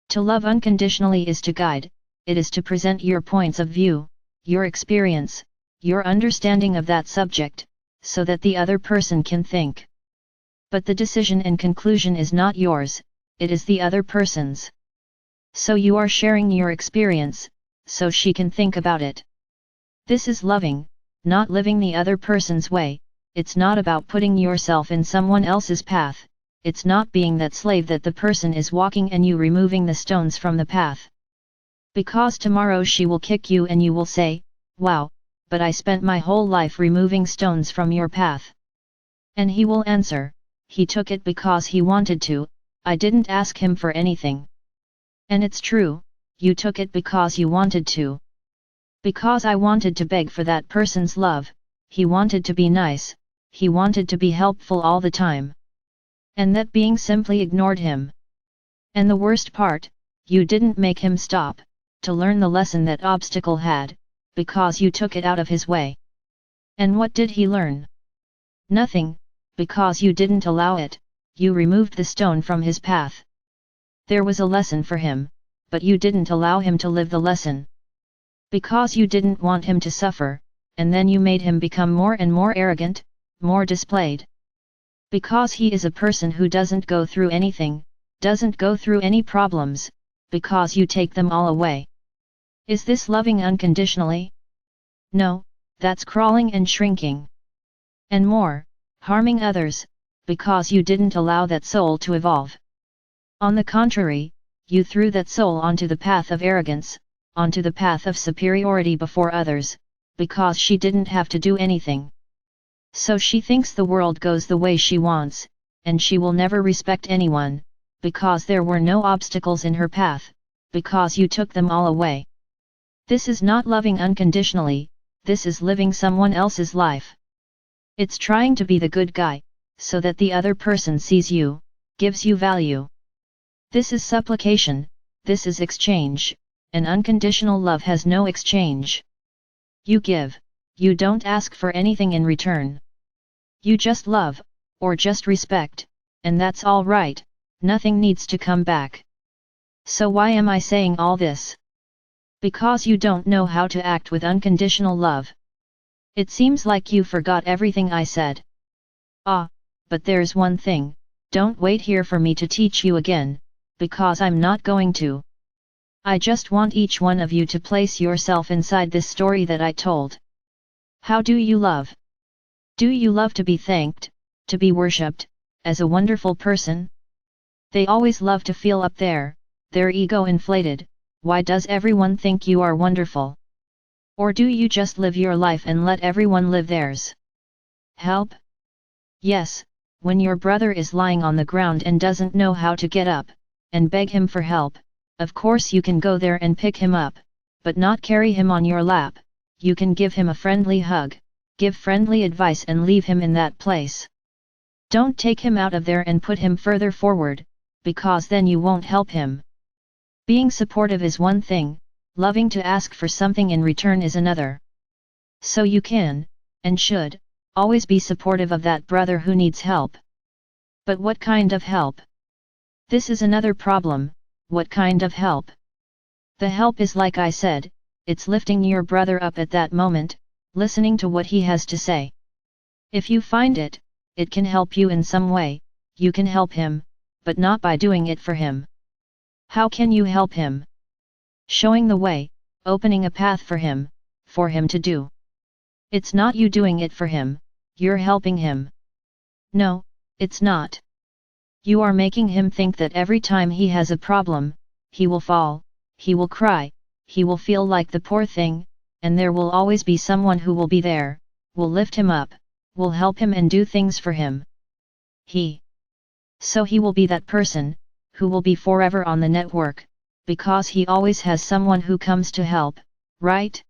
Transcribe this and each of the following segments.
To love unconditionally is to guide, it is to present your points of view, your experience, your understanding of that subject, so that the other person can think. But the decision and conclusion is not yours, it is the other person's. So you are sharing your experience, so she can think about it. This is loving, not living the other person's way. It's not about putting yourself in someone else's path, it's not being that slave that the person is walking and you removing the stones from the path. Because tomorrow she will kick you and you will say, "Wow, but I spent my whole life removing stones from your path." And he will answer, "He took it because he wanted to, I didn't ask him for anything." And it's true, you took it because you wanted to. Because I wanted to beg for that person's love, he wanted to be nice, he wanted to be helpful all the time. And that being simply ignored him. And the worst part, you didn't make him stop, to learn the lesson that obstacle had, because you took it out of his way. And what did he learn? Nothing, because you didn't allow it, you removed the stone from his path. There was a lesson for him, but you didn't allow him to live the lesson. Because you didn't want him to suffer, and then you made him become more and more arrogant, more displayed. Because he is a person who doesn't go through anything, doesn't go through any problems, because you take them all away. Is this loving unconditionally? No, that's crawling and shrinking. And more, harming others, because you didn't allow that soul to evolve. On the contrary, you threw that soul onto the path of arrogance, onto the path of superiority before others, because she didn't have to do anything. So she thinks the world goes the way she wants, and she will never respect anyone, because there were no obstacles in her path, because you took them all away. This is not loving unconditionally, this is living someone else's life. It's trying to be the good guy, so that the other person sees you, gives you value. This is supplication, this is exchange, and unconditional love has no exchange. You give, you don't ask for anything in return. You just love, or just respect, and that's all right, nothing needs to come back. So why am I saying all this? Because you don't know how to act with unconditional love. It seems like you forgot everything I said. Ah, but there's one thing, don't wait here for me to teach you again, because I'm not going to. I just want each one of you to place yourself inside this story that I told. How do you love? Do you love to be thanked, to be worshipped, as a wonderful person? They always love to feel up there, their ego inflated. Why does everyone think you are wonderful? Or do you just live your life and let everyone live theirs? Help? Yes, when your brother is lying on the ground and doesn't know how to get up, and beg him for help, of course you can go there and pick him up, but not carry him on your lap. You can give him a friendly hug, give friendly advice and leave him in that place. Don't take him out of there and put him further forward, because then you won't help him. Being supportive is one thing, loving to ask for something in return is another. So you can, and should, always be supportive of that brother who needs help. But what kind of help? This is another problem, what kind of help? The help is like I said, it's lifting your brother up at that moment, listening to what he has to say. If you find it can help you in some way, you can help him, but not by doing it for him. How can you help him? Showing the way, opening a path for him to do. It's not you doing it for him, you're helping him. No, it's not. You are making him think that every time he has a problem, he will fall, he will cry, he will feel like the poor thing, and there will always be someone who will be there, will lift him up, will help him and do things for him. So he will be that person, who will be forever on the network, because he always has someone who comes to help, right?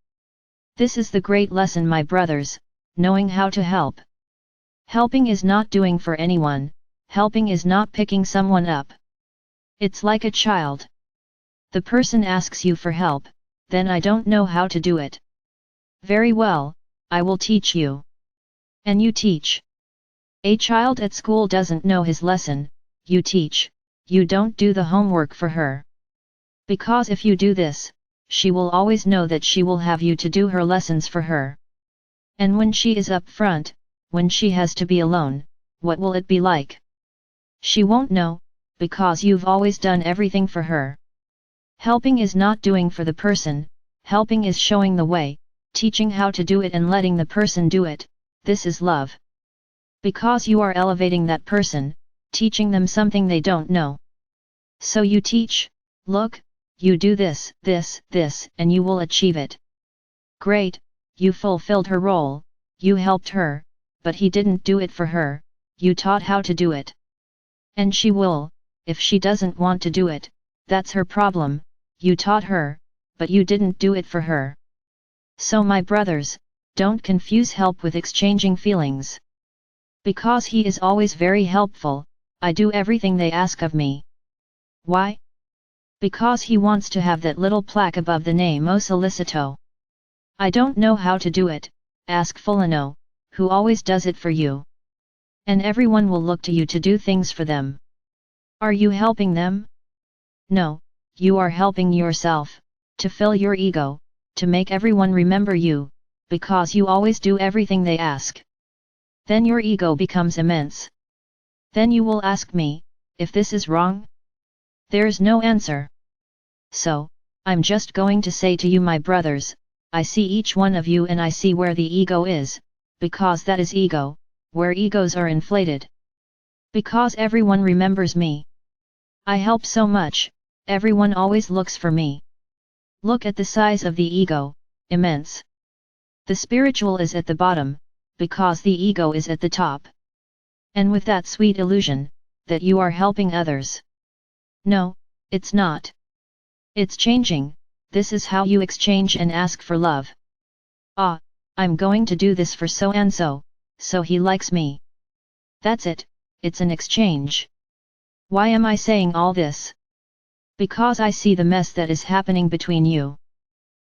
This is the great lesson, my brothers, knowing how to help. Helping is not doing for anyone, helping is not picking someone up. It's like a child. The person asks you for help, then I don't know how to do it. Very well, I will teach you. And you teach. A child at school doesn't know his lesson, you teach, you don't do the homework for her. Because if you do this, she will always know that she will have you to do her lessons for her. And when she is up front, when she has to be alone, what will it be like? She won't know, because you've always done everything for her. Helping is not doing for the person, helping is showing the way, teaching how to do it and letting the person do it. This is love. Because you are elevating that person, teaching them something they don't know. So you teach, look, you do this, this, this, and you will achieve it. Great, you fulfilled her role, you helped her, but he didn't do it for her, you taught how to do it. And she will, if she doesn't want to do it, that's her problem, you taught her, but you didn't do it for her. So my brothers, don't confuse help with exchanging feelings. Because he is always very helpful, I do everything they ask of me. Why? Because he wants to have that little plaque above the name O Solicito. I don't know how to do it, ask Fulano, who always does it for you. And everyone will look to you to do things for them. Are you helping them? No, you are helping yourself, to fill your ego, to make everyone remember you, because you always do everything they ask. Then your ego becomes immense. Then you will ask me, if this is wrong? There's no answer. So, I'm just going to say to you my brothers, I see each one of you and I see where the ego is, because that is ego, where egos are inflated. Because everyone remembers me. I help so much, everyone always looks for me. Look at the size of the ego, immense. The spiritual is at the bottom, because the ego is at the top. And with that sweet illusion, that you are helping others. No, it's not. It's changing, this is how you exchange and ask for love. Ah, I'm going to do this for so and so, so he likes me. That's it, it's an exchange. Why am I saying all this? Because I see the mess that is happening between you.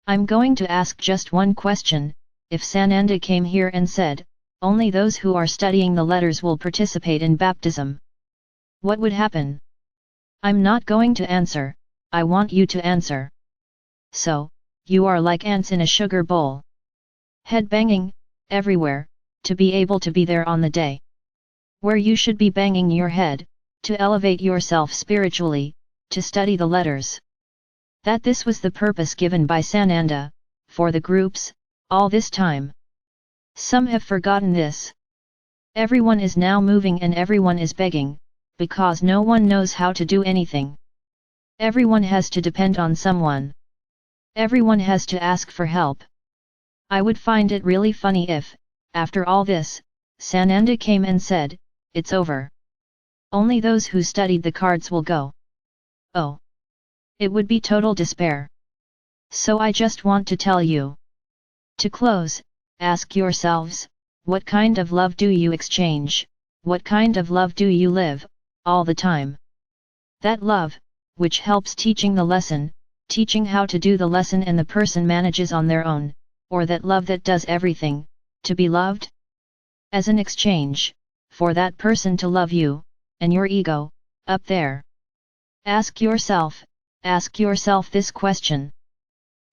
I'm going to ask just one question, if Sananda came here and said, only those who are studying the letters will participate in baptism. What would happen? I'm not going to answer, I want you to answer. So, you are like ants in a sugar bowl. Head banging, everywhere, to be able to be there on the day. Where you should be banging your head, to elevate yourself spiritually, to study the letters. That this was the purpose given by Sananda, for the groups, all this time. Some have forgotten this. Everyone is now moving and everyone is begging, because no one knows how to do anything. Everyone has to depend on someone. Everyone has to ask for help. I would find it really funny if, after all this, Sananda came and said, it's over. Only those who studied the cards will go. Oh! It would be total despair. So I just want to tell you. To close, ask yourselves, what kind of love do you exchange, what kind of love do you live, all the time? That love, which helps teaching the lesson, teaching how to do the lesson and the person manages on their own, or that love that does everything, to be loved? As an exchange, for that person to love you, and your ego, up there. Ask yourself this question.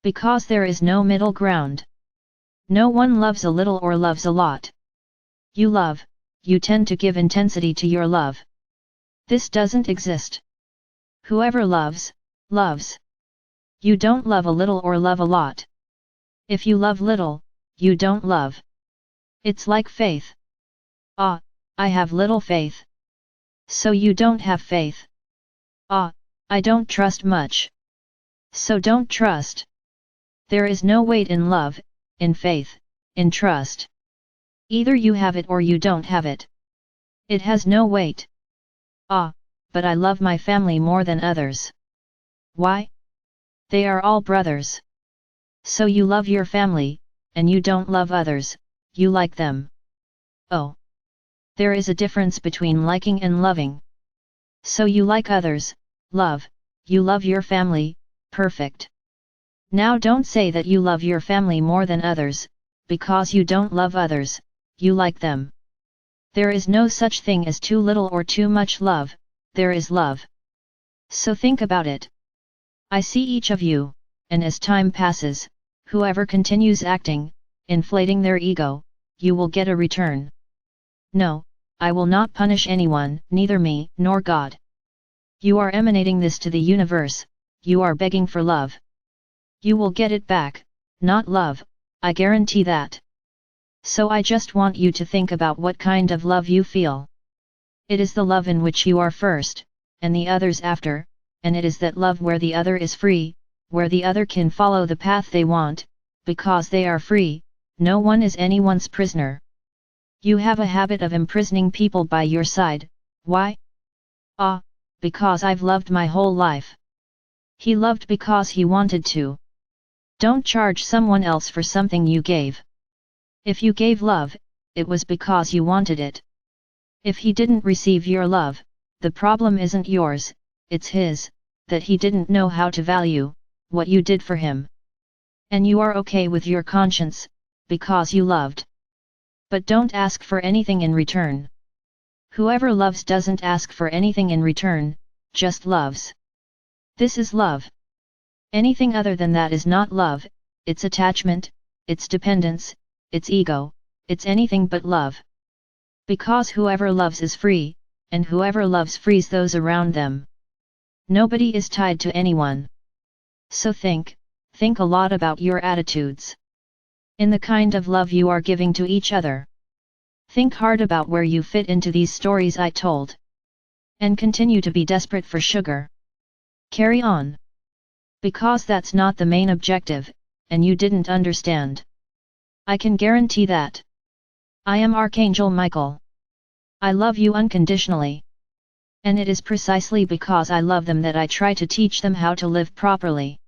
Because there is no middle ground. No one loves a little or loves a lot. You love, you tend to give intensity to your love. This doesn't exist. Whoever loves, loves. You don't love a little or love a lot. If you love little, you don't love. It's like faith. Ah, I have little faith. So you don't have faith. Ah, I don't trust much. So don't trust. There is no weight in love, in faith, in trust. Either you have it or you don't have it. It has no weight. Ah, but I love my family more than others. Why? They are all brothers. So you love your family, and you don't love others, you like them. Oh! There is a difference between liking and loving. So you like others, love, you love your family, perfect. Now don't say that you love your family more than others, because you don't love others, you like them. There is no such thing as too little or too much love, there is love. So think about it. I see each of you, and as time passes, whoever continues acting, inflating their ego, you will get a return. No, I will not punish anyone, neither me, nor God. You are emanating this to the universe, you are begging for love. You will get it back, not love, I guarantee that. So I just want you to think about what kind of love you feel. It is the love in which you are first, and the others after, and it is that love where the other is free, where the other can follow the path they want, because they are free, no one is anyone's prisoner. You have a habit of imprisoning people by your side, why? Because I've loved my whole life. He loved because he wanted to. Don't charge someone else for something you gave. If you gave love, it was because you wanted it. If he didn't receive your love, the problem isn't yours, it's his, that he didn't know how to value what you did for him. And you are okay with your conscience, because you loved. But don't ask for anything in return. Whoever loves doesn't ask for anything in return, just loves. This is love. Anything other than that is not love, it's attachment, it's dependence, it's ego, it's anything but love. Because whoever loves is free, and whoever loves frees those around them. Nobody is tied to anyone. So think a lot about your attitudes. In the kind of love you are giving to each other. Think hard about where you fit into these stories I told. And continue to be desperate for sugar. Carry on. Because that's not the main objective, and you didn't understand. I can guarantee that. I am Archangel Michael. I love you unconditionally. And it is precisely because I love them that I try to teach them how to live properly.